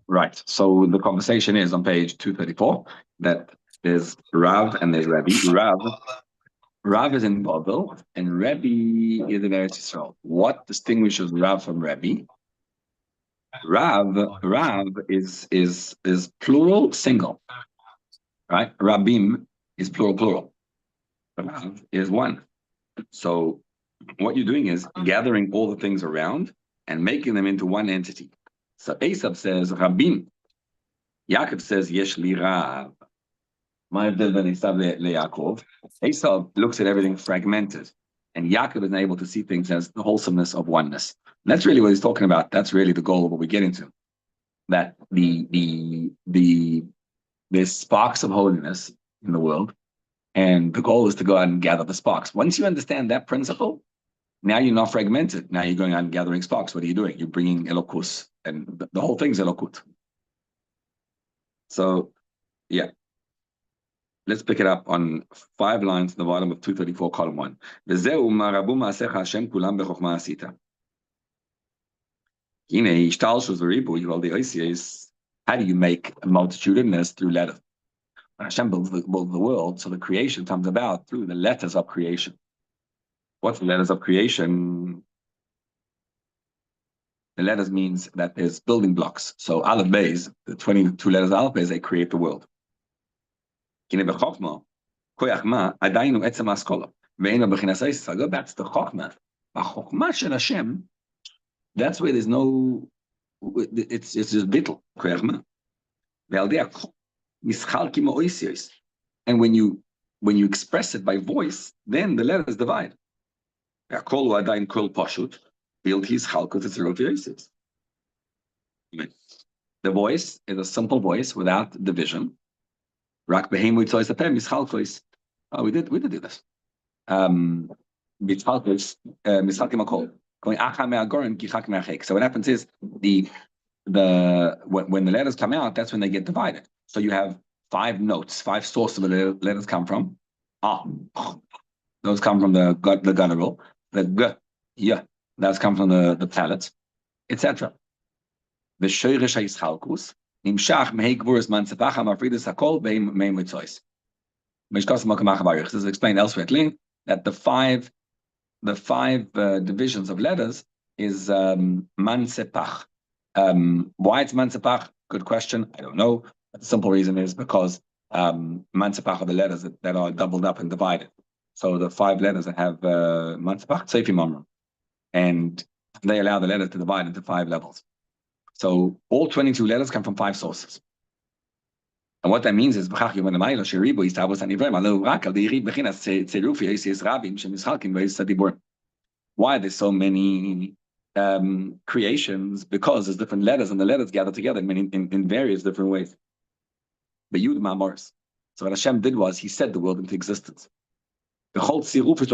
Right. So the conversation is on page 234 that there's Rav and there's Rebbe. Rav is in Babel and Rebbe is in Eretz Yisrael. What distinguishes Rav from Rebbe? Rav is plural, single, right? Rabim is plural. Rav is one. So what you're doing is gathering all the things around and making them into one entity. So Esav says Rabim. Yaakov says Yesh li Rav. My Esav leYaakov. Esav looks at everything fragmented, and Yaakov is able to see things as the wholesomeness of oneness. And that's really what he's talking about. That's really the goal of what we get into. That there's sparks of holiness in the world, and the goal is to go out and gather the sparks. Once you understand that principle, now you're not fragmented. Now you're going out and gathering sparks. What are you doing? You're bringing Elokus, and the whole thing's Elokut. So, yeah. Let's pick it up on 5 lines at the bottom of 234, column 1. וזהו מה רבו מעשיך השם כולם בחוכמה עשית. הנה, השתלשלות וריבוי, well, the idea is, how do you make a multitudinous through letters? When Hashem builds the world, so the creation comes about through the letters of creation. What's the letters of creation? The letters means that there's building blocks. So Aleph Beis, the 22 letters of Aleph Beis, they create the world. So go back to the Chokhmah. Chokhmah shel Hashem, that's where there's no, it's just bittul. And when you express it by voice, then the letters divide. The voice is a simple voice without division. We did do this. So what happens is when the letters come out, that's when they get divided. So you have 5 notes, 5 sources of the letters come from. Those come from the guttural. The g, those come from the palate, etc. The shoyresh ha'yischalkus nimshach mehei gvuras mansepacha mafridus hakol beim mitzois. This is explained elsewhere at length that the five divisions of letters is mansepach. Why it's mansepach? Good question. I don't know. But the simple reason is because mansepach are the letters that are doubled up and divided. So the 5 letters that have mansepach, tzefi mamra, and they allow the letters to divide into 5 levels. So all 22 letters come from 5 sources. And what that means is, why are there so many creations? Because there's different letters, and the letters gather together in various different ways. But Yud Ma'amoris. So what Hashem did was, He set the world into existence. The whole tziruf is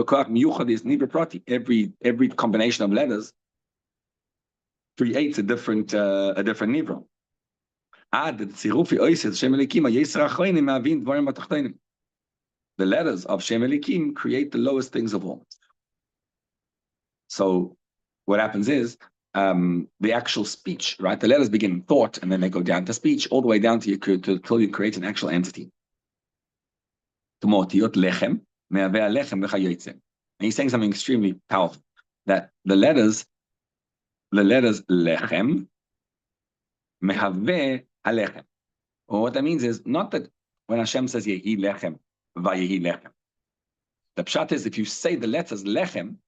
every combination of letters creates a different nivra. The letters of Shem Elikim create the lowest things of all. So what happens is the actual speech, right? The letters begin in thought, and then they go down to speech, all the way down to until you create an actual entity. And he's saying something extremely powerful, that the letters lechem mehaveh halechem. Well, what that means is not that when Hashem says yehi lechem, vayehi lechem. The pshat is, if you say the letters lechem,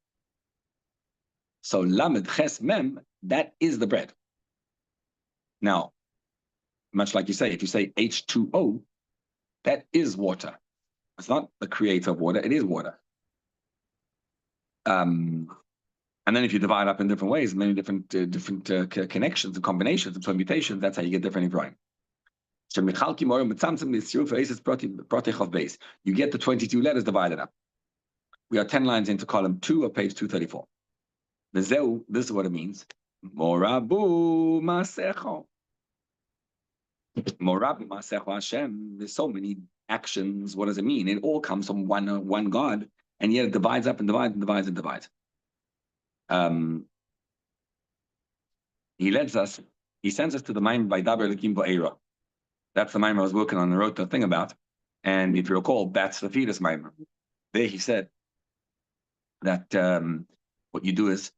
so lamed ches mem, that is the bread. Now, much like you say, if you say H2O, that is water. It's not the creator of water, it is water. And then if you divide up in different ways, many different connections and combinations and permutations, that's how you get different Ibrahim. You get the 22 letters divided up. We are 10 lines into column 2 of page 234. This is what it means. Morabu Masecho. Morabu Masecho Hashem. There's so many actions. What does it mean? It all comes from one God, and yet it divides up and divides and divides and divides. He lets us he sends us to the mind by Daber Elikim Ba'era. That's the mind I was working on and wrote the thing about. And if you recall, that's the fetus mind. There he said that what you do is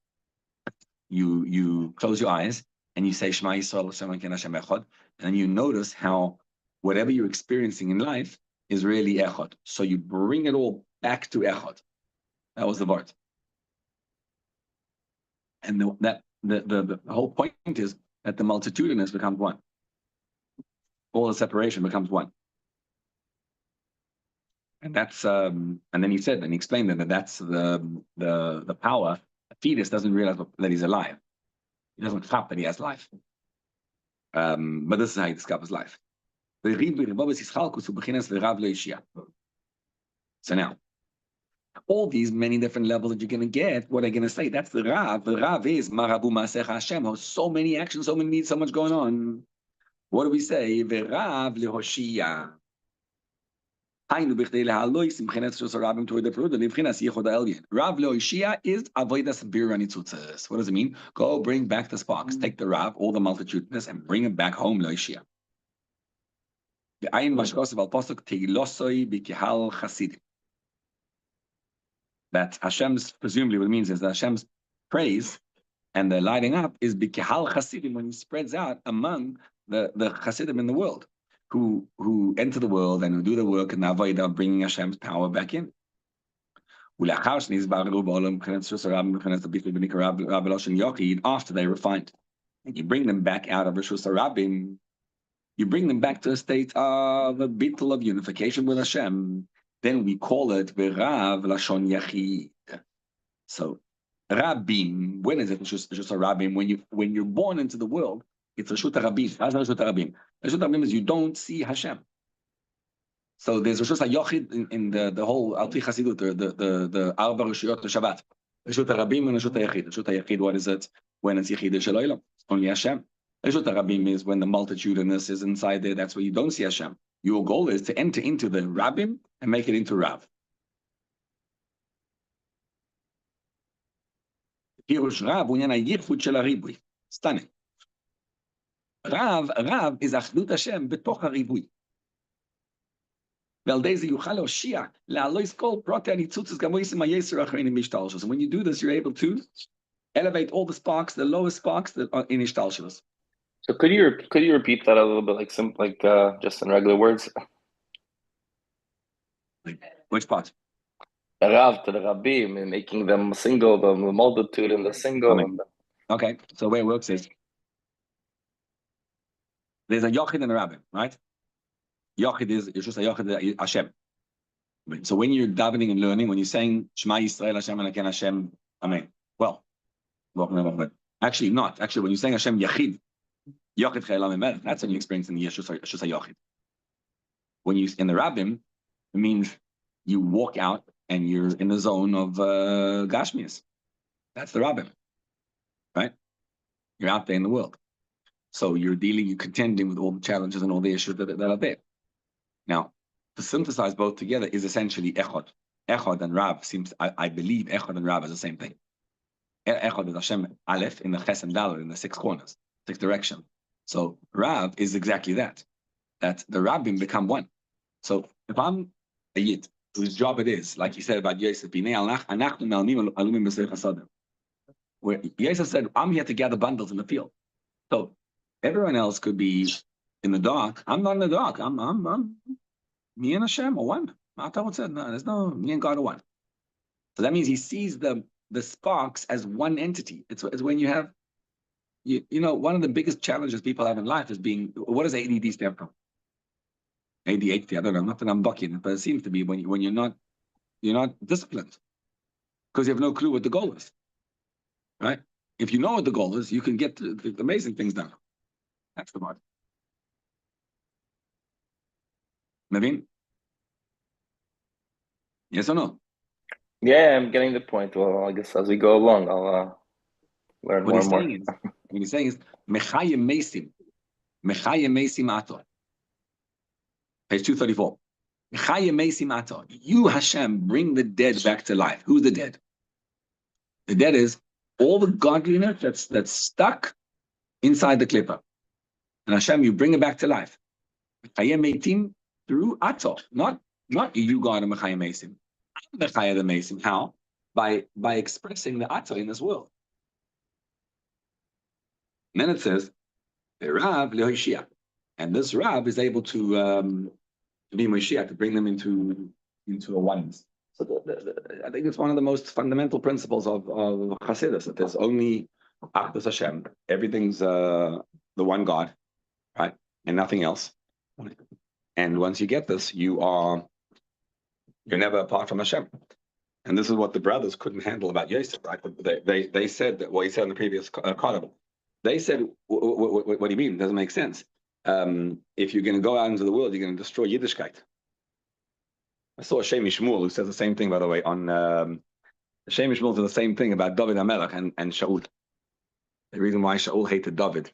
you close your eyes and you say Shema Yisrael Hashem Elokeinu Hashem Echad, and you notice how whatever you're experiencing in life is really Echad. So you bring it all back to Echad. That was the word. And the whole point is that the multitudinous becomes one. All the separation becomes one. And that's and then he said, and he explained that that's the power. A fetus doesn't realize that he's alive. He doesn't clap that he has life. But this is how he discovers life. So now, all these many different levels that you're going to get, what are you going to say? That's the Rav. The Rav is Marabu Masech Hashem. So many actions, so many needs, so much going on. What do we say? V'Rav lehoshia. Hainu b'chdei lehalois imchenes shos harabim toward the peruda imchenes yichud ha'elyon. Rav lehoshia is avodas bira nitzutzes. What does it mean? Go bring back the sparks. Take the Rav, all the multitudinous, and bring it back home lehoshia. V'ayin mashkos al pasuk teilosoi b'kihal chasidim. That Hashem's, presumably what it means is that Hashem's praise and the lighting up is b'kihal chasidim, when he spreads out among the chasidim in the world, who enter the world and who do the work and avodah, bringing Hashem's power back in. After they refined, and you bring them back out of Rishus Harabim, you bring them back to a state of a bittul of unification with Hashem. Then we call it V'Rav Lashon Yachid. So Rabim, when is it Rishus Harabim? When you're born into the world, it's Rishut Harabim. How's Rishut Harabim? Rishut Harabim is you don't see Hashem. So there's Rishus HaYochid in the whole Alti Chasidut, the Arba Rishuyot Shabbat. Rishut Harabim and Rishut HaYachid. Rishut HaYachid, what is it? When it's Yachid Shel Olam, only Hashem. Rishut Harabim is when the multitudinous is inside there. That's where you don't see Hashem. Your goal is to enter into the Rabbim and make it into Rav. Pirush Rav unyan hayichud shel haribui. Stunning. Rav is achdut Hashem betoch haribui. When you do this, you're able to elevate all the sparks, the lowest sparks that are in Ishtalshalos. So could you repeat that a little bit, like just in regular words? Which part? The Rav to the Rabbim, and making them single, the multitude and the single. Okay, so the way it works is there's a Yochid and a Rabbim, right? Yochid is just a Yochid Hashem. So when you're davening and learning, when you're saying Shema Yisrael Hashem Elokeinu Hashem, Amen. Well, actually not. Actually, when you're saying Hashem Yachid, Yochid Chayalam Emelech, that's when you experience in the Yeshus HaYochid. When you in the Rabbim, it means you walk out and you're in the zone of Gashmias. That's the Rabbim, right? You're out there in the world. So you're contending with all the challenges and all the issues that are there. Now, to synthesize both together is essentially Echad. Echad and Rav seems, I believe Echad and Rav is the same thing. Echad is Hashem Aleph in the Ches and Dalet in the 6 corners, 6 direction. So Rav is exactly that the Rabbim become one. So if I'm a Yid, whose job it is, like you said about Yosef, where Yosef said, I'm here to gather bundles in the field. So everyone else could be in the dark. I'm not in the dark. I'm me and Hashem are one. Matar said, no, there's no me and God are one. So that means he sees the sparks as one entity. It's when you have, you know, one of the biggest challenges people have in life is being, what does ADD stand for? ADHD, I don't know, not that I'm bucking it, but it seems to be when you're not disciplined because you have no clue what the goal is, right? If you know what the goal is, you can get the amazing things done. That's the part. Naveen? Yes or no? Yeah, I'm getting the point. Well, I guess as we go along, I'll learn more and more. What he's saying is, Mechayim Mesim Ator. Page 234. Mechayim Mesim Ator. You, Hashem, bring the dead back to life. Who's the dead? The dead is all the godliness that's stuck inside the clipper. And Hashem, you bring it back to life. Chayei Meitim through Ato, not you, God, and Mechayei Meisim. I'm Mechayei the Meisim. How? By expressing the Ato in this world. And then it says, Rav lehoshia, and this Rav is able to be Moshiach, to bring them into a oneness. So I think it's one of the most fundamental principles of Hasidus, that there's only Achdus Hashem. Everything's the one God, right, and nothing else. And once you get this, you're never apart from Hashem. And this is what the brothers couldn't handle about Yosef, right? They said that, well, he said in the previous column, they said, what do you mean? It doesn't make sense. If you're going to go out into the world, you're going to destroy Yiddishkeit. I saw Shemi Shmuel, who says the same thing, by the way, on Shemi Shmuel says the same thing about David HaMelech and Shaul. The reason why Shaul hated David,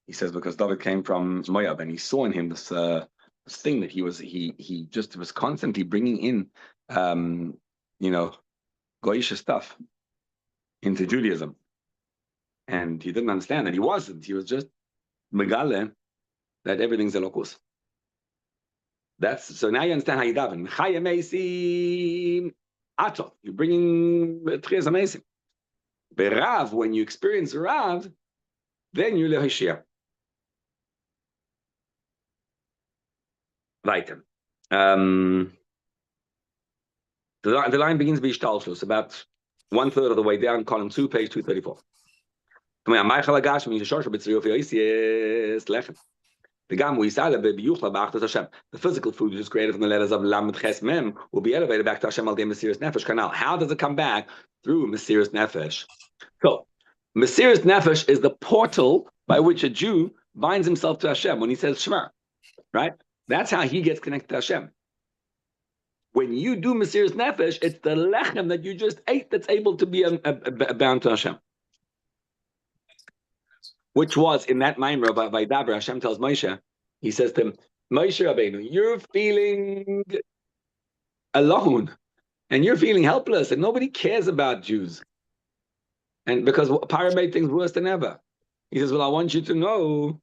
he says, because David came from Moab, and he saw in him this thing that he just was constantly bringing in, Goyish stuff into Judaism. And he didn't understand that he wasn't. He was just Megale, that everything's Elokus. So now you understand how you daven. Chayei Meisim Ato. You're bringing Tchias Meisim. Berav, when you experience Rav, then you lehoshia. Right. The line begins to be Shtalshlus, about 1/3 of the way down, column 2, page 234. The physical food, which is created from the letters of Lamed Ches Mem, will be elevated back to Hashem al Mesiras Nefesh canal. How does it come back? Through Mesiras Nefesh. So, Mesiras Nefesh is the portal by which a Jew binds himself to Hashem when he says Shema, right? That's how he gets connected to Hashem. When you do Mesiras Nefesh, it's the lechem that you just ate that's able to be bound to Hashem. Which was in that Maimer of Vaydaber, Hashem tells Moshe, he says to him, Moshe Rabbeinu, you're feeling alone, and you're feeling helpless, and nobody cares about Jews. And because Paro made things worse than ever. He says, well, I want you to know,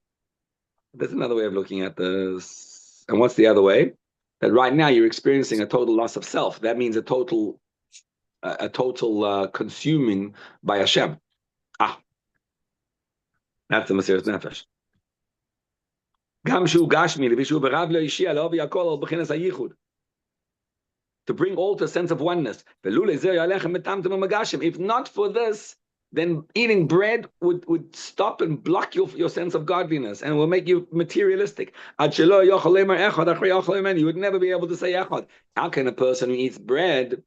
there's another way of looking at this. And what's the other way? That right now you're experiencing a total loss of self. That means a total consuming by Hashem. That's the Mesiras Nefesh. To bring all to a sense of oneness. If not for this, then eating bread would stop and block your sense of godliness, and will make you materialistic. You would never be able to say echad. How can a person who eats bread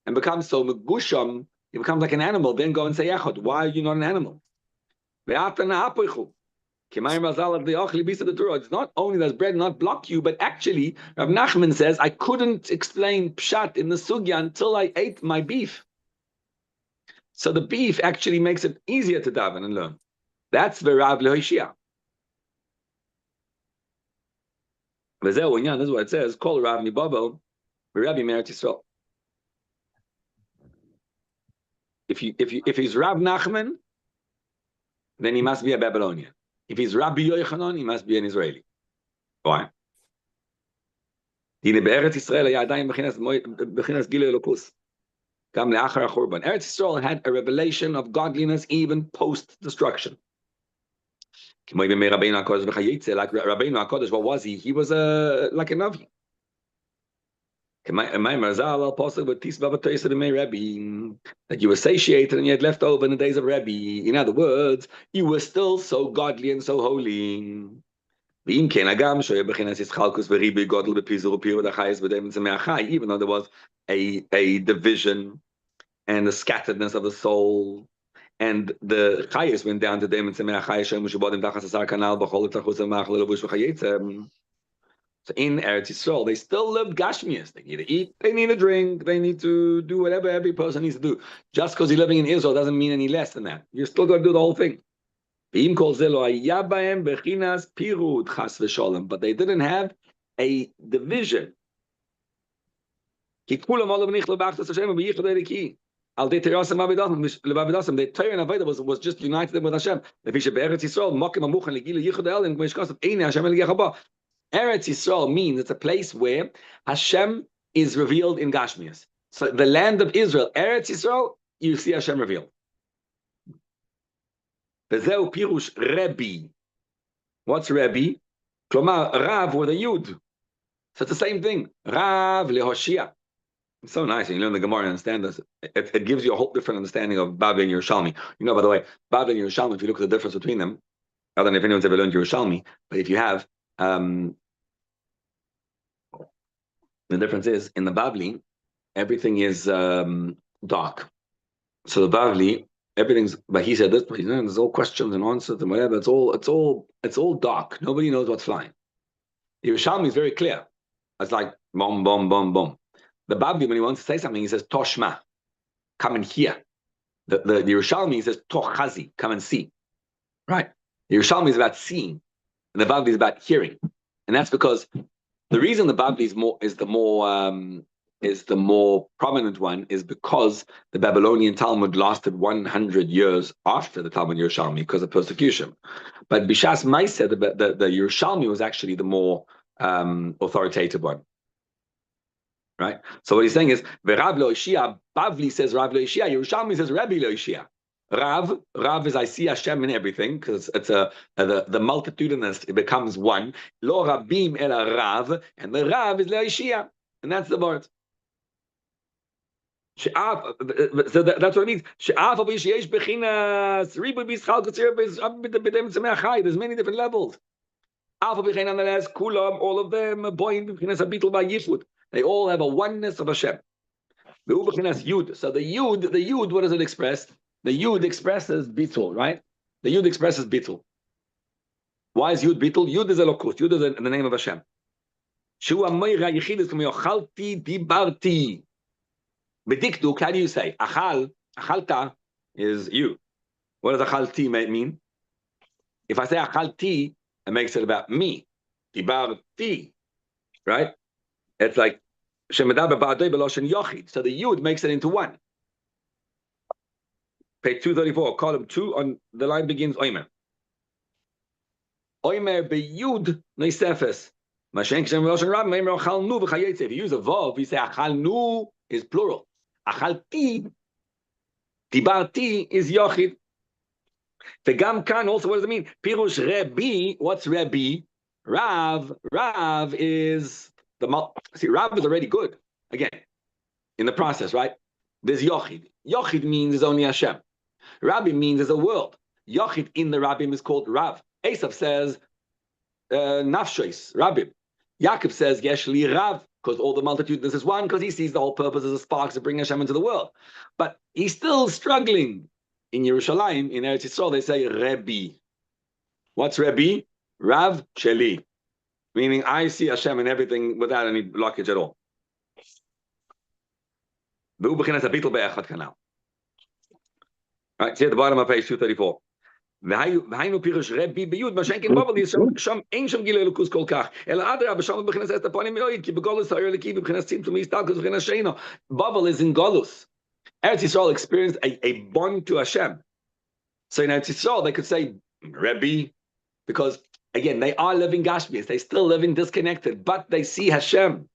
and becomes so megusham, he becomes like an animal, then go and say echad? Why are you not an animal? It's not only does bread not block you, but actually, Rav Nachman says, I couldn't explain pshat in the sugya until I ate my beef. So the beef actually makes it easier to daven and learn. That's v'rav lehoshia. This is what it says, Kol Rav Mibabel, v'Rabbi Me'eretz Yisrael. If he's Rav Nachman, then he must be a Babylonian. If he's Rabbi Yochanan, he must be an Israeli. Why? Eretz Yisrael had a revelation of godliness even post-destruction. Like Rabbeinu HaKodesh, what was he? He was like a Navi. That you were satiated and you had left over in the days of Rebbe. In other words, you were still so godly and so holy. Even though there was a division and the scatteredness of the soul, and the chayes went down to them and said, so in Eretz Yisrael, they still lived Gashmias. They need to eat, they need to drink, they need to do whatever every person needs to do. Just because you're living in Israel doesn't mean any less than that. You're still going to do the whole thing. But they didn't have a division. Al de Teirasim Avidasim. The Torah and Avodah was just united them with Hashem. Eretz Yisrael means it's a place where Hashem is revealed in Gashmias. So the land of Israel, Eretz Yisrael, you see Hashem revealed. Vezeu pirush Rebbe. What's Rebbe? Klomar Rav with a Yud. So it's the same thing. Rav lehoshia. It's so nice when you learn the Gemara and understand this. It gives you a whole different understanding of Bavli and Yerushalmi. You know, by the way, Bavli and Yerushalmi, if you look at the difference between them, I don't know if anyone's ever learned Yerushalmi, but if you have, the difference is in the Bavli, everything is dark. So the Bavli, everything's, but he said this, but there's all questions and answers and whatever. It's all dark. Nobody knows what's flying. Yerushalmi is very clear. It's like boom, boom, boom, boom. The Bavli, when he wants to say something, he says Toshma, come and hear. The Yerushalmi says Tochazi, come and see. Right? The Yerushalmi is about seeing, and the Bavli is about hearing, and that's because the reason the Bavli is the more prominent one is because the Babylonian Talmud lasted 100 years after the Talmud Yerushalmi because of persecution. But Bishas Maaseh, the Yerushalmi was actually the more authoritative one. Right? So what he's saying is, Rav lo Ishia, Bavli says Rav lo Ishia, Yerushalmi says Rebbe lo Ishia. Rav is I see Hashem in everything, because it's the multitudinous, it becomes one. Lo Rabim ela Rav, and the Rav is lo Ishia. And that's the word. So that's what it means. There's many different levels. All of them, they all have a oneness of Hashem. So the Yud, what does it express? The Yud expresses Bitul, right? The Yud expresses Bitul. Why is Yud Bitul? Yud is Elokus. Yud is the name of Hashem. Dibarti. Bedikduk, how do you say? Achalta is you. What does achalti mean? If I say achalti, it makes it about me. Dibarti. Right? It's like Shemadaber ba'adoi b'loshen yochid. So the Yud makes it into one. Page 234, column 2, on the line begins Oimer. Oimer be'Yud noisefes. Mashenk Shem Rosh Rab Meimer Achalnu v'chayetze. If you use a vav, you say Achalnu is plural. Achalti, Dibarti is Yochid. V'gam kan also, what does it mean? Pirush Rebbe, what's Rebbe? Rav is Rav is already good. Again, in the process, right? There's Yochid. Yochid means there's only Hashem. Rabbi means there's a world. Yochid in the Rabbim is called Rav. Esav says Nafshois, Rabbim. Yaakov says Yeshli Rav, because all the multitude is one, because he sees the whole purpose as a spark to bring Hashem into the world. But he's still struggling. In Yerushalayim, in Eretz Yisrael, they say Rebbe. What's Rebbe? Rav Sheli. Meaning I see Hashem in everything without any blockage at all. Right, see at the bottom of page 234. והיינו פירוש רבי ביוד, מה שאין כן בבל, שם אין שם גיל אלוקוס כל כך, אלא אדרבה, שם בבחינת אסת הפנים יועיד, כי בגולוס העיר לקי, בבחינת צמצום הסתלקוס, בבחינת שינו. Bubble is in Golus. Eretz Yisrael experienced a bond to Hashem. So in Eretz Yisrael, they could say Rebbe, because again, they are living Gashmias, they still living disconnected, but they see Hashem.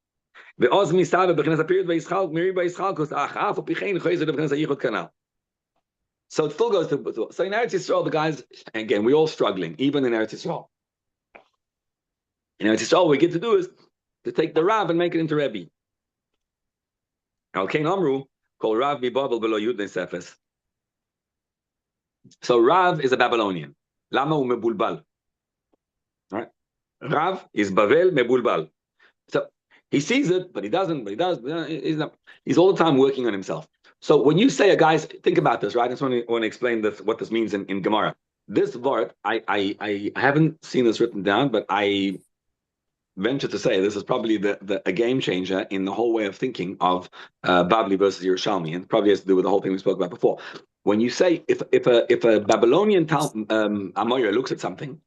ועוז מסתלבט, בבחינת הפירוד והישחלק, מירי בהישחלקוס, אך אף ופיכן חייזר בבחינת היחוד כנ"ל. So it still goes to, so in Eretz Yisrael, the guys, again, we're all struggling, even in Eretz Yisrael. In Eretz Yisrael, what we get to do is to take the Rav and make it into Rebbe. Al Kain Amru, called Rav Bibabel below Yud Sefes. So Rav is a Babylonian. Lama u mebulbal. Right? Rav is Bavel mebulbal. So he sees it, but he doesn't, but he does. He's all the time working on himself. So when you say, guys, think about this, right? I just want to explain this, what this means in Gemara. This word, I haven't seen this written down, but I venture to say this is probably a game changer in the whole way of thinking of Babli versus Yerushalmi, and probably has to do with the whole thing we spoke about before. When you say, if a Babylonian Amoyer looks at something,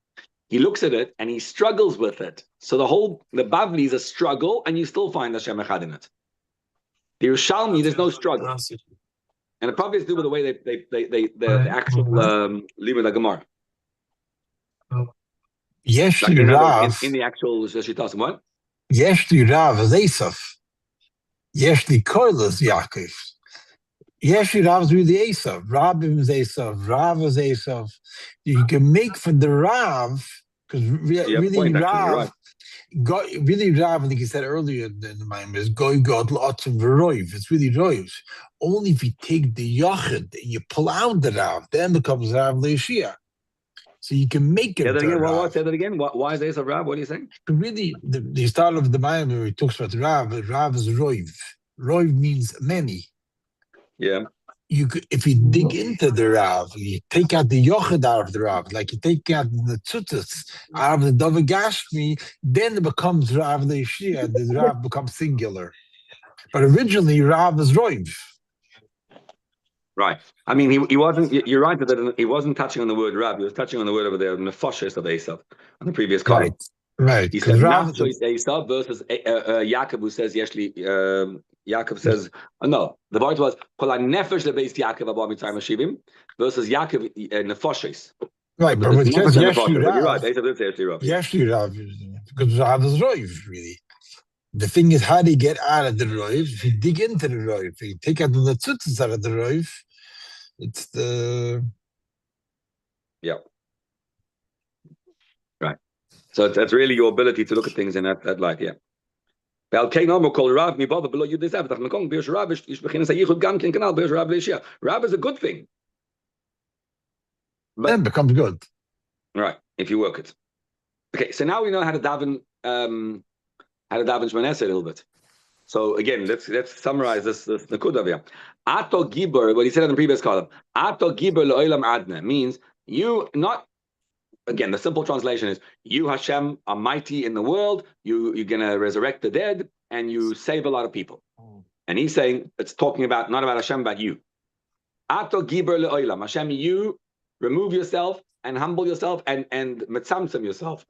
he looks at it and he struggles with it. So the Babli is a struggle, and you still find Hashem Echad in it. The Yerushalmi, there's no struggle. And it probably has to do with the way the actual Limud Gemara. Yes, Like Rav. in the actual Shitas, what? Yes, Rav is Esav. Yes, Koil is Yaakov. Yes, Rav is really Esav. Rabim is Esav. Rav is Esav. You can make for the Rav, because really Rav, Rav, like you said earlier in the mind, is Goy God lots of Roiv. It's really Roiv. Only if you take the Yochid and you pull out the Rav, then becomes Rav Leishia. So you can make it. Say that again. Say that again. Why is Esav Rav? What are you saying? Really, the start of the mind where he talks about Rav, Rav is Roiv. Roiv means many. Yeah. You could, if you dig into the Rav, you take out the Yochid out of the Rav, like you take out the Tzutzis out of the Dova Gashmi, then it becomes Rav Leishia, the Rav becomes singular. But originally, Rav is Roiv. Right. I mean, he wasn't. You're right that he wasn't touching on the word Rav. He was touching on the word over there, nefashos of Esav, on the previous column. Right. He said nafshos Esav versus Yaakov, who says Yeshli. Yaakov says no. The point was kol nefesh lebeis Yaakov abba mitzrayim hashivim versus Yaakov nefashos. Right, but when it says Yeshli Rav, you're right. Esav did say Yeshli Rav. Yeshli Rav, because Rav is Roiv, really. The thing is, how do you get out of the Roiv? If you dig into the Roiv, if you take out the Tzutzis out of the Roiv, it's the... Yeah. Right. So that's really your ability to look at things in that light, yeah. Rav is a good thing. But, then it becomes good. Right, if you work it. Okay, so now we know how to daven Shmoneh a little bit. So again, let's summarize this Nakuda here. Ato Gibor, what he said in the previous column, Ato Gibor le'olam adna means you not. Again, the simple translation is you Hashem are mighty in the world. You're gonna resurrect the dead and you save a lot of people. And he's saying it's talking about not about Hashem, about you. Ato Gibor le'olam Hashem, you remove yourself and humble yourself and mitzamtzem yourself,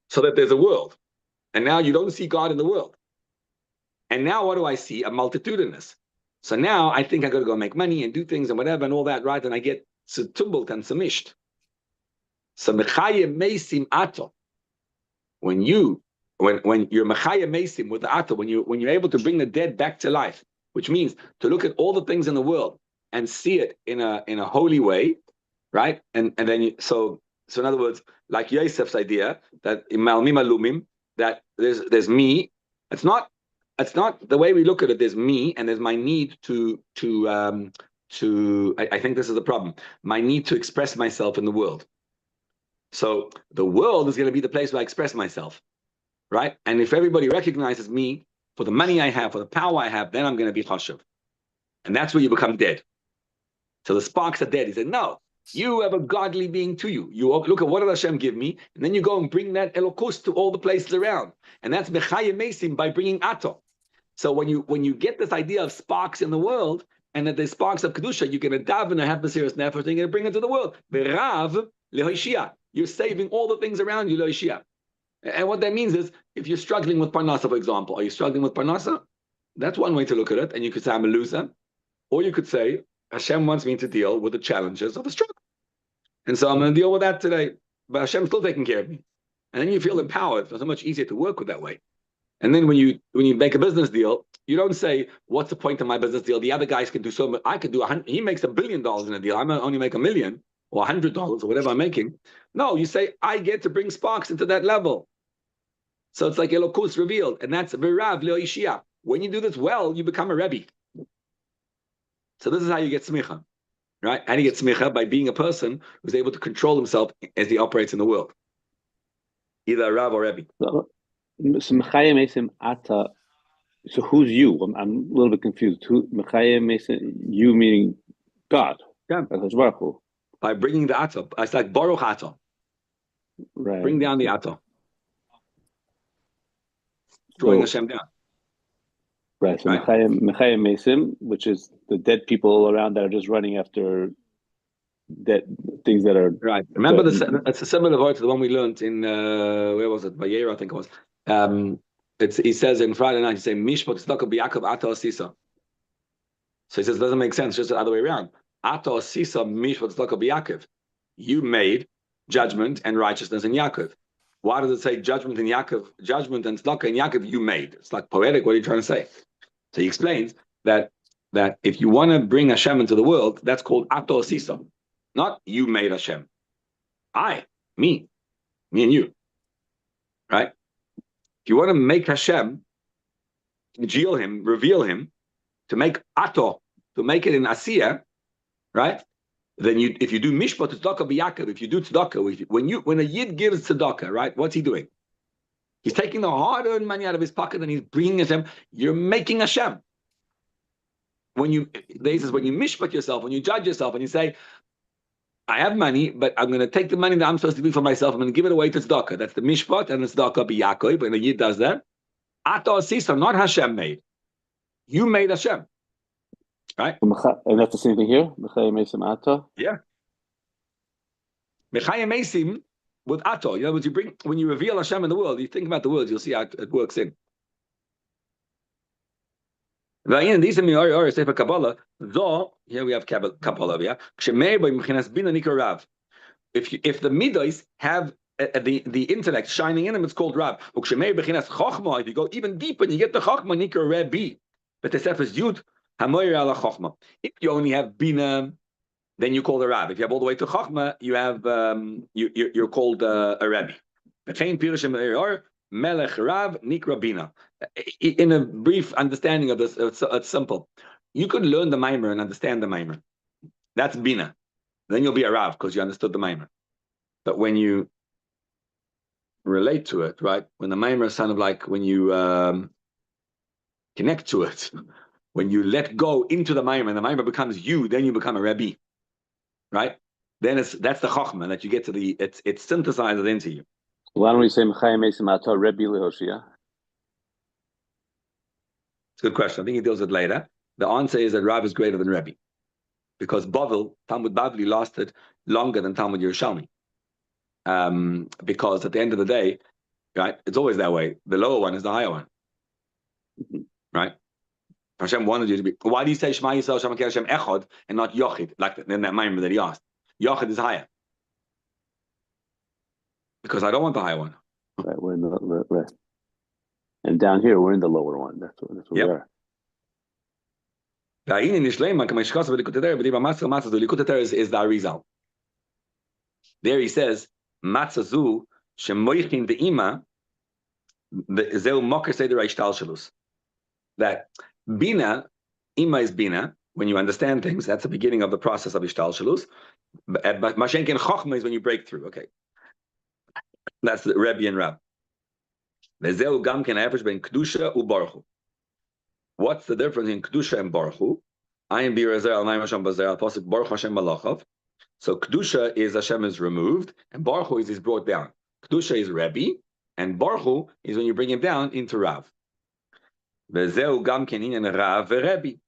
so that there's a world. And now you don't see God in the world. And now what do I see? A multitudinous. So now I think I got to go make money and do things and whatever and all that, right? And I get tumbled and samished. So mechayim meisim ato. When you're mechayim meisim with the ato, when you're able to bring the dead back to life, which means to look at all the things in the world and see it in a holy way, right? And then so in other words, like Yosef's idea that in Malmim Alumim, that there's me. It's not the way we look at it. There's me and there's my need to I think this is the problem. My need to express myself in the world. So the world is going to be the place where I express myself, right? And if everybody recognizes me for the money I have, for the power I have, then I'm going to be chashuv. And that's where you become dead. So the sparks are dead. He said, no, you have a godly being to you. You look at what did Hashem give me, and then you go and bring that elokus to all the places around. And that's mechayim mesim by bringing ato. So when you get this idea of sparks in the world, and that there's sparks of kedusha, you can daven and have the serious nefesh, and you're going to bring it to the world. Berav lehoshia. You're saving all the things around you, lehoshia. And what that means is, if you're struggling with parnasa, for example, are you struggling with parnasa? That's one way to look at it, and you could say I'm a loser, or you could say Hashem wants me to deal with the challenges of the struggle. And so I'm going to deal with that today. But Hashem's still taking care of me. And then you feel empowered. It's so much easier to work with that way. And then when you make a business deal, you don't say, what's the point of my business deal? The other guys can do so much. I could do he makes $1 billion in a deal. I only make $1 million or $100 or whatever I'm making. No, you say, I get to bring sparks into that level. So it's like Elokus revealed. And that's Virav Leoishia. When you do this well, you become a Rebbe. So this is how you get smicha, right? How do you get smicha? By being a person who's able to control himself as he operates in the world. Either a Rav or Rebbe. So mechayim mesim ata. So who's you? I'm a little bit confused. Who mechayim mesim? You meaning God? Yeah. By bringing the ata, it's like baruch ata. Right. Bring down the ata. Drawing Hashem down. Right. So mechayim mesim, which is the dead people around that are just running after dead things that are right. Remember, it's a similar word to the one we learned in where was it? Vayera, I think it was. He says in Friday night, he says, Mishpat tzedakah b'Yakov ata asisa. So he says, it doesn't make sense, just the other way around. Ato sisa mishpat tzedakah b'Yaakov. You made judgment and righteousness in Yaakov. Why does it say judgment in Yaakov, judgment and tzedakah in Yaakov you made? It's like poetic, what are you trying to say? So he explains that if you want to bring Hashem into the world, that's called ato sisa. Not you made Hashem. Me and you. Right? If you want to make Hashem, congeal him, reveal him, to make ato, to make it in asiya, right? Then if you do mishpat tzedakah b'Yaakov, if you do tzedakah, when a yid gives tzedakah, right? What's he doing? He's taking the hard-earned money out of his pocket and he's bringing Hashem. You're making Hashem. When you mishpat yourself, when you judge yourself, and you say, I have money, but I'm going to take the money that I'm supposed to do for myself. I'm going to give it away to tzedakah. That's the mishpat and the tzedakah b'Yaakov. When a yid does that, ato asisa, not Hashem made. You made Hashem. Right? And that's the same thing here? Mechayim Mesim Ato? Yeah. Mechayim Mesim with Ato. You know, when you reveal Hashem in the world, you think about the world, you'll see how it works in. Here we have Kabbalah. Yeah? If the midos have the intellect shining in them, it's called Rab. If you go even deeper, you get the Chochma, Nikra Rabbi. But the Sefer is Yud. If you only have Bina, then you call the Rab. If you have all the way to Chachma, you have you're called a Rabbi. Melech Rab Nikra Bina. In a brief understanding of this, it's simple. You could learn the Maimer and understand the Maimer. That's Bina. Then you'll be a Rav because you understood the Maimer. But when you relate to it, right? When the Maimer is kind of like when you connect to it. When you let go into the Maimer and the Maimer becomes you, then you become a Rebbe, right? Then that's the Chochmah that you get to it's synthesized into you. Why don't we say Mechayim Mesim Ato Rebbe Lehoshia? It's a good question. I think he deals with it later. The answer is that Rav is greater than Rebbe, because Talmud Bavli lasted longer than Talmud Yerushalmi. Because at the end of the day, right, it's always that way. The lower one is the higher one, right? Hashem wanted you to be. Why do you say Shema Yisrael Shem Hashem Echad and not Yochid, like in that Maimer that he asked? Yochid is higher. Because I don't want the higher one. Right, we're in the right. And down here, we're in the lower one. That's what we are. Is the Arizal. There he says, Matzazu Shemoichin the Ima, Zeu Moker Seder Aishtal Shalus. That Bina, Ima is Bina, when you understand things, that's the beginning of the process of Ishtal Shalus. But Mashenkin Chochma is when you break through, okay. That's the Rebbe and Rab. Vezeu Gam Ken average between Kedusha u Baruch. What's the difference in Kedusha and Baruch Hu? I am Birazer al Naim Hashem Bazer al Pasuk Baruch Hashem Malachav. So Kedusha is Hashem is removed, and Baruch Hu is brought down. Kedusha is Rebbe, and Baruch Hu is when you bring him down into Rav. Vezeu Gam Ken Inyan Rav veRebbe.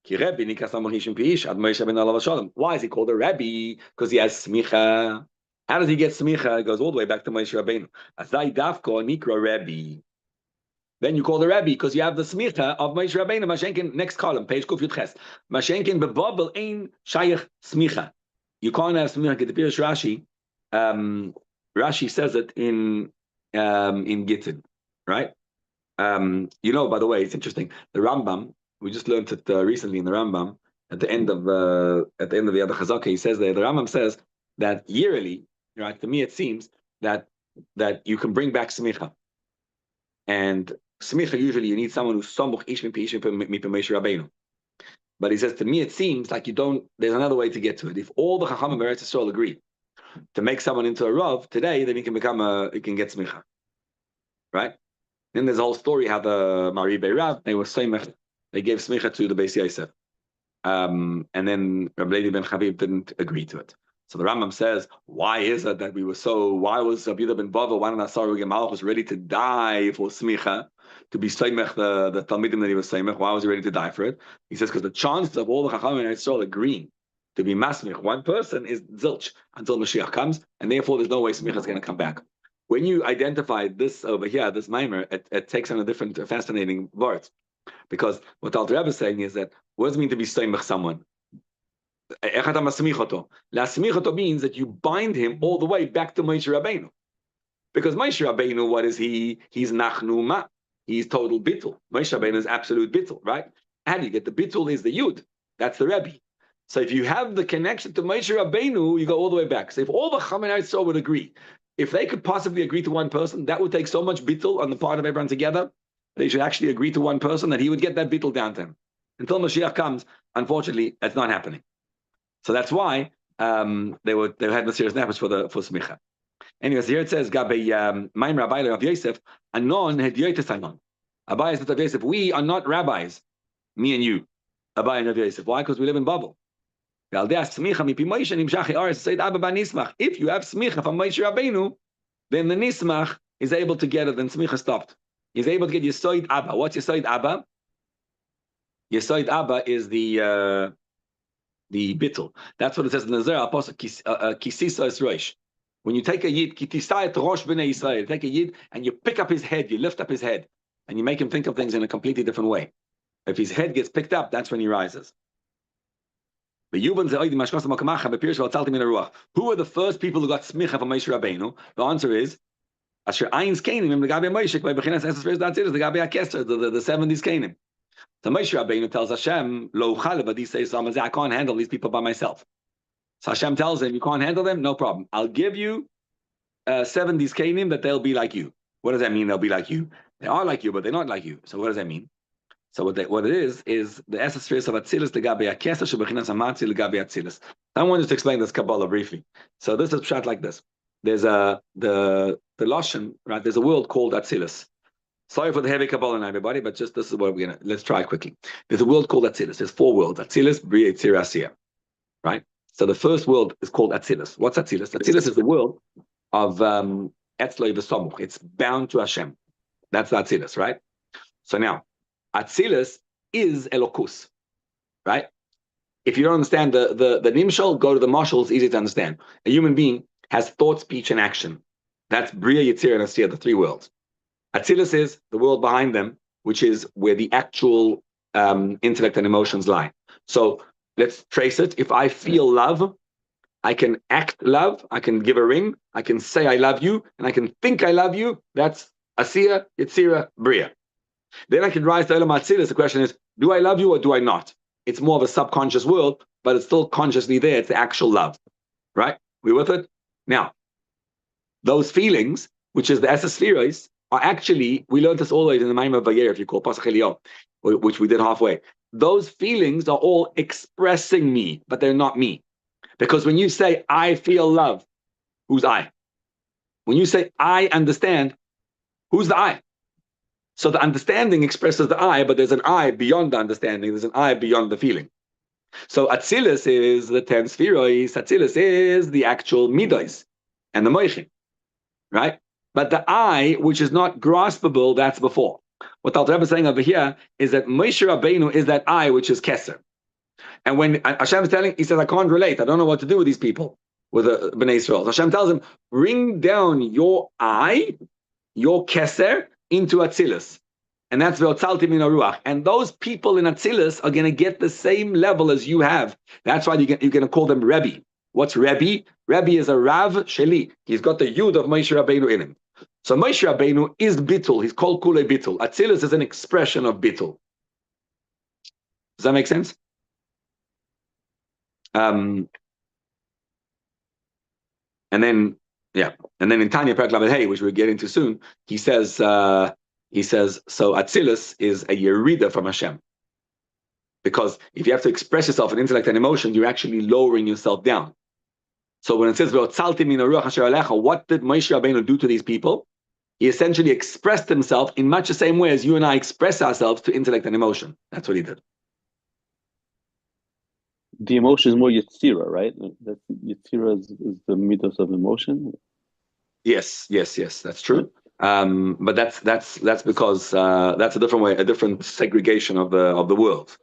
Ki Rebbe nikas Amachishim Piish Ad Moshe Ben Alav Shalom. Why is he called a Rebbe? Because he has smicha. How does he get smicha? It goes all the way back to Moshe Rabbeinu. Asai Davko Nikra Rebbe. Then you call the Rebbe because you have the smicha of Moshe Rabbeinu. Mashenkin, next column, page Kuf Yud Ches. Mashenkin bebabel ein shayach smicha. You can't have smicha. Get the Pirush Rashi. Rashi says it in Gittin, right? You know, by the way, it's interesting. The Rambam, we just learned it recently in the Rambam at the end of the Yad HaChazaka. He says there. The Rambam says that yearly, right? To me, it seems that you can bring back smicha, and smicha usually you need someone who's sambuch ish mipi Moshe Rabbeinu. But he says to me, it seems like you don't. There's another way to get to it. If all the Chachamim Eretz Yisrael agree to make someone into a Rav today, then he can get smicha, right? Then there's a whole story how the Maribe Rav, they were samech, they gave smicha to the Beis Yosef, and then Rabbi Levi ben Chavib didn't agree to it. So the Rambam says, why is it that why was Rabbi Yehuda ben Bavel, one of the Asar Gemalach, was ready to die for smicha, to be samech the Talmidim that he was samech? Why was he ready to die for it? He says, because the chances of all the Chachamim in Israel agreeing to be masmich one person is zilch until Mashiach comes, and therefore there's no way smicha is going to come back. When you identify this over here, this mimer, it takes on a different, fascinating word. Because what Alter Rebbe is saying is that what does it mean to be soymech someone? Lasmichoto means that you bind him all the way back to Moshe Rabbeinu. Because Moshe Rabbeinu, what is he? He's nachnu ma. He's total bittul. Moshe Rabbeinu is absolute bittul, right? How do you get the bittul? Is the yud. That's the Rebbe. So if you have the connection to Moshe Rabbeinu, you go all the way back. So if all the Chachamei Yisrael would agree, if they could possibly agree to one person, that would take so much bittul on the part of everyone together. They should actually agree to one person that he would get that bittul down to him. Until Mashiach comes, unfortunately, that's not happening. So that's why they had the serious nefesh for smicha. Anyways, here it says, "Gabe Maim Rabbi of Yosef, Anon hedyotes Anon." Abai said of Yosef, "We are not rabbis, me and you." Abai and Rav Yosef. Why? Because we live in bubble. If you have smicha from Moshe Rabbeinu, then the nismach is able to get it. Then smicha stopped. He's able to get Yesoid Abba. What's Yesoid Abba? Yesoid Abba is the bittul. That's what it says in the Zohar. Kisisa is rosh. When you take a yid, kitisayet rosh b'nei Yisrael, take a yid and you pick up his head, you lift up his head, and you make him think of things in a completely different way. If his head gets picked up, that's when he rises. Who are the first people who got smicha from Moshe Rabbeinu? The answer is Asher Ein's Kanim, the the 70s Kanim. So Moshe Rabbeinu tells Hashem, Lo I can't handle these people by myself. So Hashem tells him, you can't handle them? No problem. I'll give you 70s Kanim that they'll be like you. What does that mean, they'll be like you? They are like you, but they're not like you. So what does that mean? So what it is the essence of Atzilus legabe Akesa shebechinas Amatzi legabe Atzilus. I want to explain this Kabbalah briefly. So this is shot like this. There's the Lashon, right? There's a world called Atzilus. Sorry for the heavy Kabbalah now, everybody, but just this is what we're gonna let's try quickly. There's a world called Atzilus. There's 4 worlds: Atzilus, Bria, Yetzirah, Asiya. Right? So the first world is called Atzilus. What's Atzilus? Atzilus is the world of Etzloi v'Somuch. It's bound to Hashem. That's the Atzilus, right? So now, Atzilus is Elokus, right? If you don't understand the Nimshal, go to the Mashal, it's easy to understand. A human being has thought, speech, and action. That's Bria, Yetzirah, and Asiya, the 3 worlds. Atzilus is the world behind them, which is where the actual intellect and emotions lie. So let's trace it. If I feel love, I can act love, I can give a ring, I can say I love you, and I can think I love you. That's Asiya, Yetzirah, Bria. Then I can rise to Elam Atzilus. The question is, do I love you or do I not? It's more of a subconscious world, but it's still consciously there. It's the actual love, right? We with it? Now, those feelings, which is the Esespheres, are actually, we learned this all the way in the Maimah Vayer, if you call Pasach Eliyah, which we did halfway. Those feelings are all expressing me, but they're not me. Because when you say, I feel love, who's I? When you say, I understand, who's the I? So the understanding expresses the I, but there's an I beyond the understanding. There's an I beyond the feeling. So Atzilus is the 10 spherois. Atzilus is the actual midos and the moichin, right? But the I, which is not graspable, that's before. What Alter Rebbe is saying over here is that Moshe Rabbeinu is that I, which is Keser. And when Hashem is telling, he says, I can't relate. I don't know what to do with these people, with the Bnei Yisrael. So Hashem tells him, bring down your I, your Keser, into Atzilus. And that's Ve'otzalti min haruach. And those people in Atzilus are going to get the same level as you have. That's why you're going to call them Rebbe. What's Rebbe? Rebbe is a Rav Sheli. He's got the Yud of Moshe Rabbeinu in him. So Moshe Rabbeinu is Bittul. He's called Kule Bittul. Atzilus is an expression of Bittul. Does that make sense? And then in Tanya Perek Lamed Hey, which we'll get into soon, he says, so Atzilus is a yerida from Hashem. Because if you have to express yourself in intellect and emotion, you're actually lowering yourself down. So when it says, what did Moshe Rabbeinu do to these people? He essentially expressed himself in much the same way as you and I express ourselves to intellect and emotion. That's what he did. The emotion is more Yetzirah, right? That Yetzirah is the midos of emotion. Yes, that's true. But that's because that's a different way, a different segregation of the world.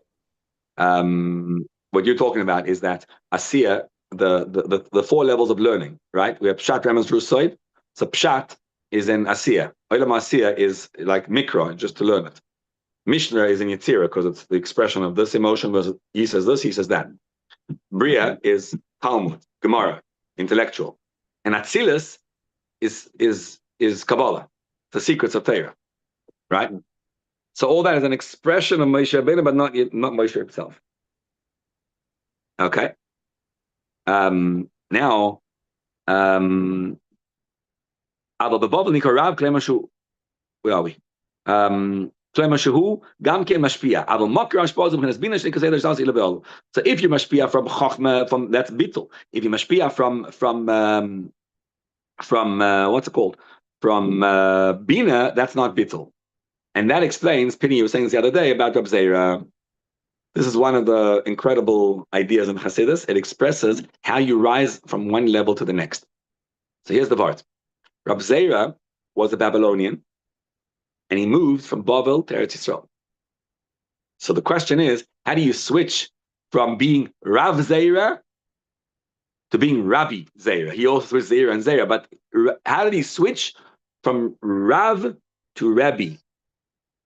What you're talking about is that Asiya, the 4 levels of learning, right? We have Pshat, Remez, Drush, Soid. So Pshat is in Asiya. Olam Asiya is like Mikra, just to learn it. Mishnah is in Yetzirah because it's the expression of this emotion versus he says this, he says that. Bria is Talmud, Gemara, intellectual. And Atzilus is Kabbalah, the secrets of Torah, right? So all that is an expression of Moshe Rabbeinu, but not Moshe himself. Okay. Now, where are we? So if you mashpia from Chochmah, from that's bittul. If you mashpia from what's it called? From Bina, that's not bittul. And that explains, Penny, you were saying this the other day about Rab Zera. This is one of the incredible ideas in Hasidus. It expresses how you rise from one level to the next. So here's the part. Rab Zera was a Babylonian, and he moved from Babel to Eretz Yisrael. So the question is, how do you switch from being Rav Zera to being Rabbi Zera? He also switched Zera and Zera, but how did he switch from Rav to Rabbi?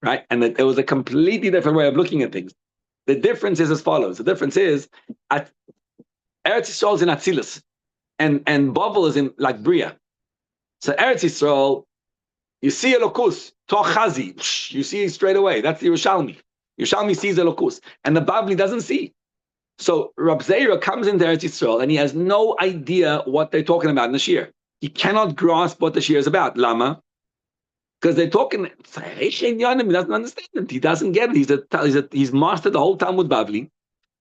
Right? And it was a completely different way of looking at things. The difference is as follows. The difference is, at Eretz Yisrael is in Atzilus, and Babel is in like Bria. So Eretz Yisrael, you see Elokus, Tochazi, you see straight away. That's the Yerushalmi. Yerushalmi sees Elokus, and the Bavli doesn't see. So Rab Zera comes into Eretz Yisrael, and he has no idea what they're talking about in the Shiur. He cannot grasp what the Shiur is about. Lama? Because they're talking, he doesn't understand it. He doesn't get it. He's mastered the whole Talmud Bavli,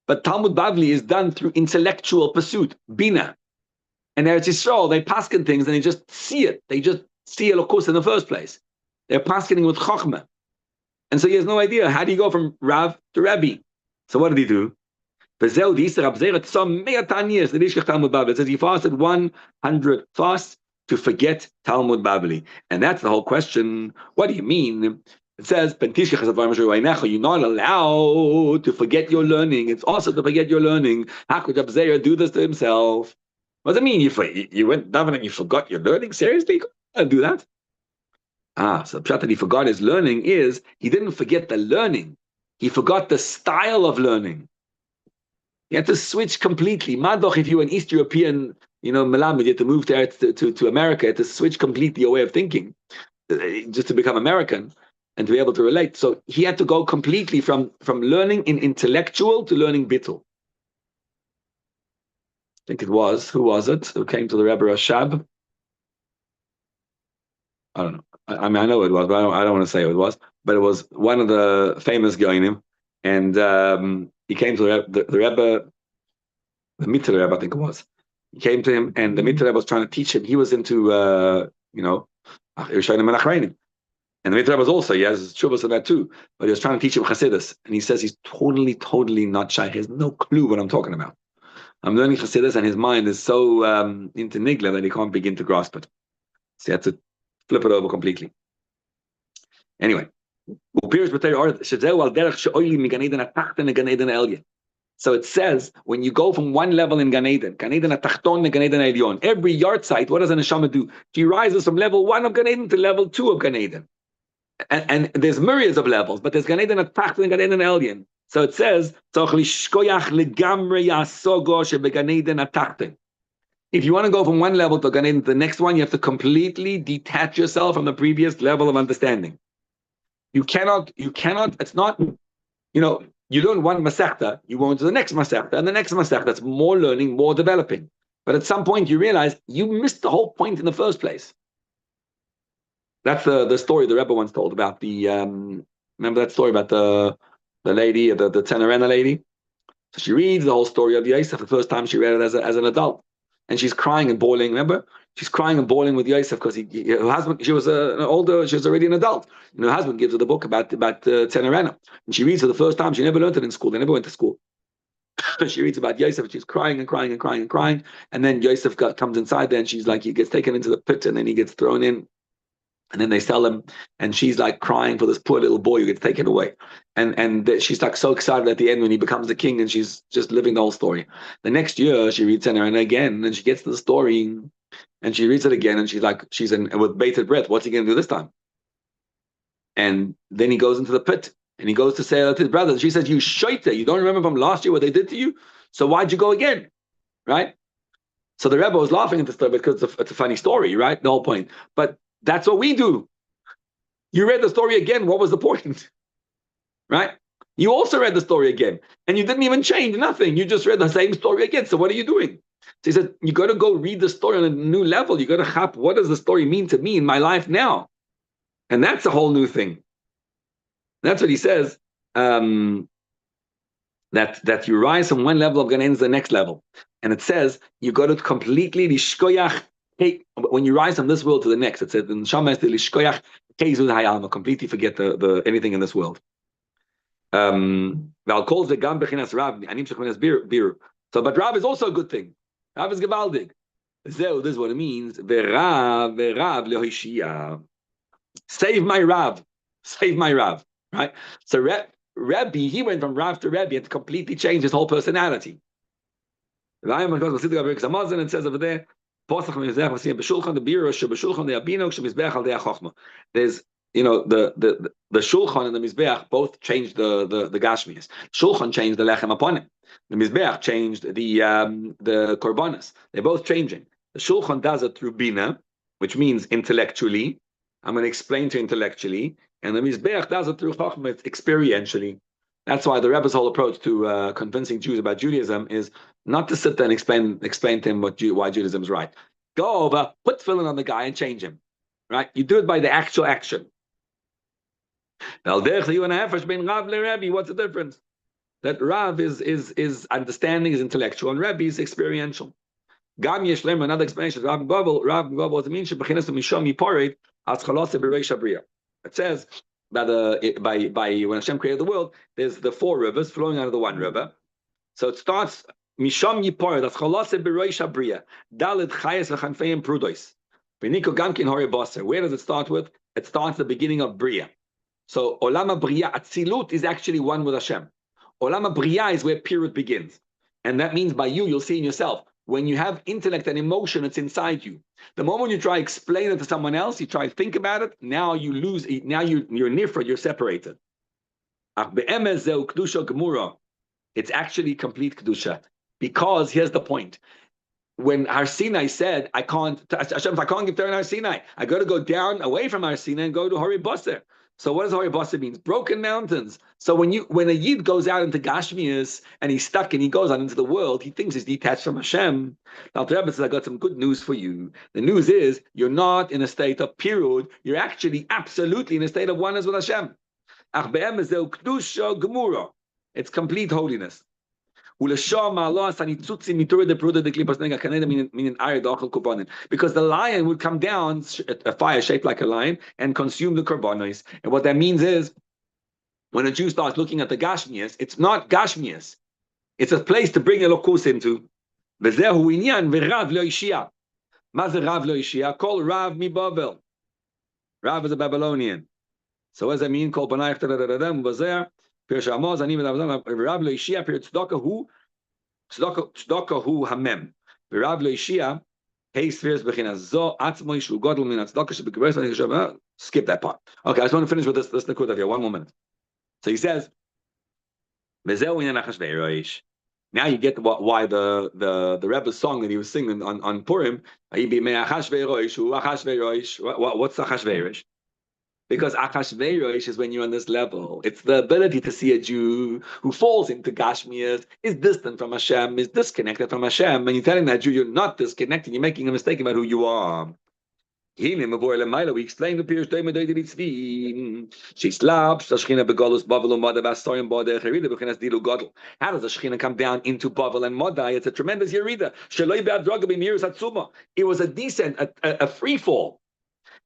but Talmud Bavli is done through intellectual pursuit, Bina. And Eretz Yisrael, they paskin things and they just see it. They just see Elokus in the first place. They're paskening with Chochmah. And so he has no idea. How do you go from Rav to Rabbi? So what did he do? It says he fasted 100 fasts to forget Talmud Bavli. And that's the whole question. What do you mean? It says, you're not allowed to forget your learning. It's also to forget your learning. How could Rab Zera do this to himself? What does it mean? You went davening and you forgot your learning? Seriously? You can't do that. So the pshat that he forgot his learning is, he didn't forget the learning. He forgot the style of learning. You had to switch completely. Madoch, if you were an East European, Melamed, you had to move to America, you had to switch completely your way of thinking, just to become American and to be able to relate. So he had to go completely from learning in intellectual to learning bittul. I think it was, who was it? Who came to the Rebbe Rashab? I don't know. I mean, I know it was, but I don't want to say who it was. But it was one of the famous Goinim, and he came to the Rebbe, the Mitre Rebbe, I think it was. He came to him, and the Mitre Rebbe was trying to teach him. He was into, Yerushalayim and Achrayim. And the Mitre Rebbe was also, he has Shuvas and that too, but he was trying to teach him Chassidus. And he says he's totally not shy. He has no clue what I'm talking about. I'm learning Chassidus, and his mind is so into Nigla that he can't begin to grasp it. So he had to flip it over completely. Anyway. So it says, when you go from one level in Gan Eden Atachton to Gan Eden Elyon, every yard site, what does an neshama do? She rises from level 1 of Gan Eden to level 2 of Gan Eden. And there's myriads of levels, but there's Gan Eden Atachton and Gan Eden Elyon. So it says, if you want to go from one level to Gan Eden to the next one, you have to completely detach yourself from the previous level of understanding. You cannot, it's not, you learn one Masechta, you go into the next Masechta, and the next Masechta, that's more learning, more developing. But at some point you realize you missed the whole point in the first place. That's the story the Rebbe once told about the, remember that story about the lady, the Tenerena lady? So she reads the whole story of Yosef the first time she read it as an adult. And she's crying and bawling, remember? She's crying and bawling with Yosef because her husband, she was she was already an adult. And her husband gives her the book about Tenerena. And she reads it the first time. She never learned it in school. They never went to school. She reads about Yosef, and she's crying and crying and crying and crying. And then Yosef comes inside there, and she's like, he gets taken into the pit, and then he gets thrown in. And then they sell him, and she's like crying for this poor little boy who gets taken away. And she's like so excited at the end when he becomes the king, and she's just living the whole story. The next year, she reads Tenerena again, and she gets to the story, and she reads it again, and she's with bated breath. What's he going to do this time? And then he goes into the pit, And he goes to say to his brothers. She says, "You shoita, you don't remember from last year what they did to you? So why'd you go again?" Right? So the Rebbe was laughing at the story because it's a funny story, right? The whole point. But that's what we do. You read the story again. What was the point? Right? You also read the story again, and you didn't even change nothing. You just read the same story again. So what are you doing? So he said, you got to go read the story on a new level. You got to have, what does the story mean to me in my life now? And that's a whole new thing. That's what he says, that you rise from one level of Gan Eden to the next level. And it says, you got to completely lishkoyach. Hey, when you rise from this world to the next, it says, in Shammai, lishkoyach, completely forget the anything in this world. So, but Rav is also a good thing. Rav is gewaldig. This is what it means. Save my Rav. Save my Rav. Right? So Rebbe, he went from Rav to Rebbe and completely changed his whole personality. It says over there, there's, the Shulchan and the Mizbeach both changed the Gashmias. Shulchan changed the Lechem upon him. The Mizbeach changed the Korbanos. They're both changing. The Shulchan does it through Bina, which means intellectually. I'm going to explain to you intellectually. And the Mizbeach does it through Chochmah, experientially. That's why the Rebbe's whole approach to convincing Jews about Judaism is not to sit there and explain to him why Judaism is right. Go over, put tefillin on the guy and change him. Right? You do it by the actual action. What's the difference? That Rav is understanding, is intellectual, and Rebbe is experiential. Gam Yeshlem, another explanation. Rav Gabal was the mean shebechinas misham yipared as chalase b'reish abriya. It says that by when Hashem created the world, there's the four rivers flowing out of the one river. So it starts misham yipared as chalase b'reish abriya. Dalet chayes v'chanfeim prudois. V'niko gamkin hori baser. Where does it start with? It starts at the beginning of Bria. So Olama Bria, Atzilut is actually one with Hashem. Olama Bria is where Pirut begins. And that means by you'll see in yourself. When you have intellect and emotion, it's inside you. The moment you try to explain it to someone else, you try to think about it, now you lose it. Now you're nifra, you're separated. It's actually complete Kedusha. Because here's the point. When Har Sinai said, Hashem, if I can't give Torah in Har Sinai, I got to go down away from Har Sinai and go to Hori Baser. So what does Hori Baser mean? Broken mountains. So when a Yid goes out into Gashmias and he's stuck and he goes out into the world, he thinks he's detached from Hashem. Now the Rebbe says, I got some good news for you. The news is you're not in a state of pirud. You're actually absolutely in a state of oneness with Hashem. It's complete holiness. Because the lion would come down, a fire shaped like a lion, and consume the korbanos. And what that means is, when a Jew starts looking at the Gashmias, it's not Gashmias. It's a place to bring Elokus into. Call Rav mi Bavel. Rav is a Babylonian. So what does that mean? Call Banayach Bazer. Rav lo Ishia period tzedakah hu hamem. Rav lo Ishia hey spheres bechinas zo atzmo yishu godel min tzedakah shebekberes. Skip that part. Okay, I just want to finish with this nekuda here. One more minute. So he says, now you get why the Rebbe's song that he was singing on Purim. What's Achashverosh? Because Achashverosh is when you're on this level. It's the ability to see a Jew who falls into Gashmias, is distant from Hashem, is disconnected from Hashem, and you're telling that Jew you're not disconnected, you're making a mistake about who you are. We explained the Pirish she slaps the Shechina begolus Bavel and Mada Bastorim Bada Cherida Bechinas Dilu Godel. How does the Shechina come down into Bavel and Mada? It's a tremendous Yerida. Sheloi Be'adraga B'Miris Hatzuma. It was a descent, a free fall.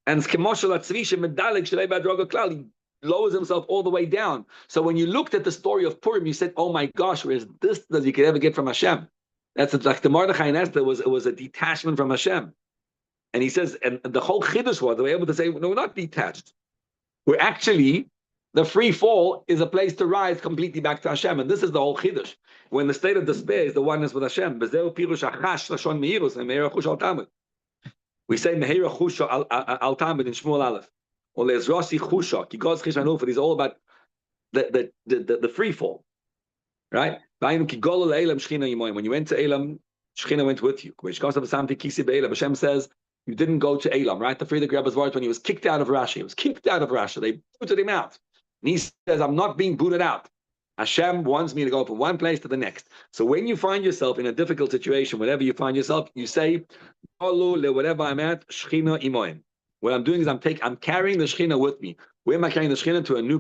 And Kemoshel Atzvisha Medalik Sheloi Be'adraga Klal. He lowers himself all the way down. So when you looked at the story of Purim, you said, "Oh my gosh, where's this that you could ever get from Hashem?" That's like the Mordechai and Esther was a detachment from Hashem. And he says, and the whole chiddush was, they were able to say, no, we're not detached. We're actually, the free fall is a place to rise completely back to Hashem. And this is the whole chiddush. When the state of despair is the oneness with Hashem. We say, Mehira Chusha al Tamid in Shmuel Aleph. Or there's Rasi Chusha, Kigos Chishanufa. These are all about the free fall, right? When you went to Elam, Shechina went with you. Hashem says you didn't go to Elam, right? The Friedrich Rebbe's words when he was kicked out of Rashi. He was kicked out of Rashi. They booted him out. And he says, I'm not being booted out. Hashem wants me to go from one place to the next. So when you find yourself in a difficult situation, whenever you find yourself, you say, whatever I'm at, Shechina imoim. What I'm doing is I'm carrying the Shechina with me. Where am I carrying the Shechina? To a new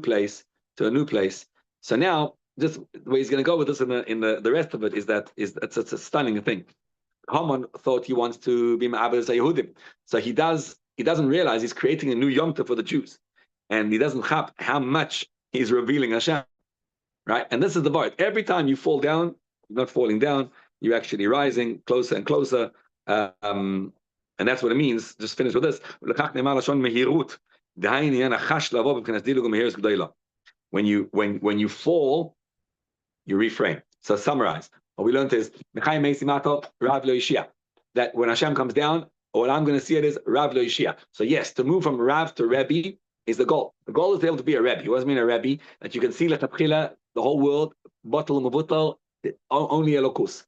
place. So now, just the way he's going to go with this in the rest of it is it's a stunning thing. Haman thought he wants to be Ma'abed Yehudim. So he doesn't realize he's creating a new Yom Tov for the Jews. And he doesn't have how much he's revealing Hashem. Right? And this is the part. Every time you fall down, you're not falling down, you're actually rising closer and closer. And that's what it means. Just finish with this. When you fall, you reframe. So summarize. What we learned is that when Hashem comes down, what I'm going to see it is Rav Lo Yishia. So yes, to move from Rav to Rebbe is the goal. The goal is to be able to be a Rebbe. He wasn't mean a Rebbe, that you can see the whole world, batal mavutal, only elokus.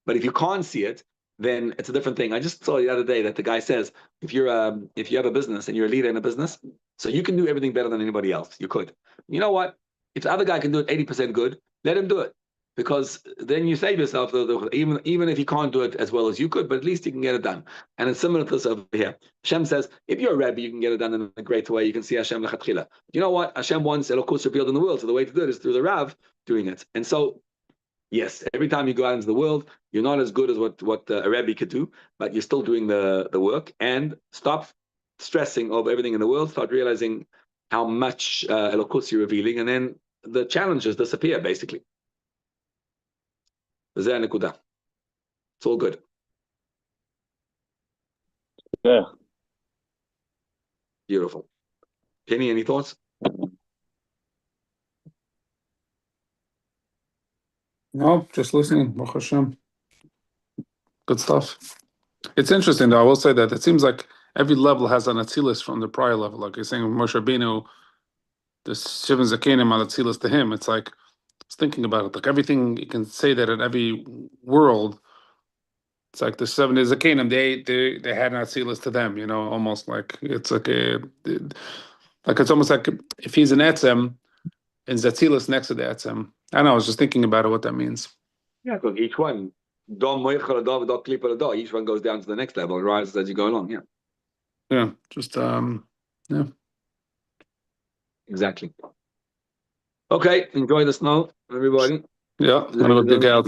But if you can't see it, then it's a different thing. I just saw the other day that the guy says, if you have a business and you're a leader in a business, so you can do everything better than anybody else. You could. You know what? If the other guy can do it 80% good, let him do it. Because then you save yourself, even if you can't do it as well as you could, but at least you can get it done. And it's similar to this over here. Hashem says, if you're a Rebbe, you can get it done in a great way. You can see Hashem lechatchila. You know what? Hashem wants Elokus revealed in the world. So the way to do it is through the Rav doing it. And so, yes, every time you go out into the world, you're not as good as what a Rebbe could do, but you're still doing the work. And stop stressing over everything in the world. Start realizing how much Elokus you're revealing, and then the challenges disappear, basically. It's all good. Yeah. Beautiful. Penny, any thoughts? No, just listening. Baruch Hashem. Good stuff. It's interesting, though. I will say that it seems like every level has an Atzilus from the prior level. Like you're saying, Moshe Rabbeinu, the Shivin Zakenim on Atzilus to him. It's like, I was thinking about it. Like everything, you can say that in every world, it's like the 7 days of Canaan, they had an Atzilus to them, almost like it's like it's almost like if he's an Etzem, and Atzilus next to the Etzem. I don't know, I was just thinking about it, what that means. Yeah, because each one, each one goes down to the next level and rises as you go along, yeah. Yeah, just, yeah. Exactly. Okay, enjoy the snow, everybody. Yeah, I'm gonna go dig out.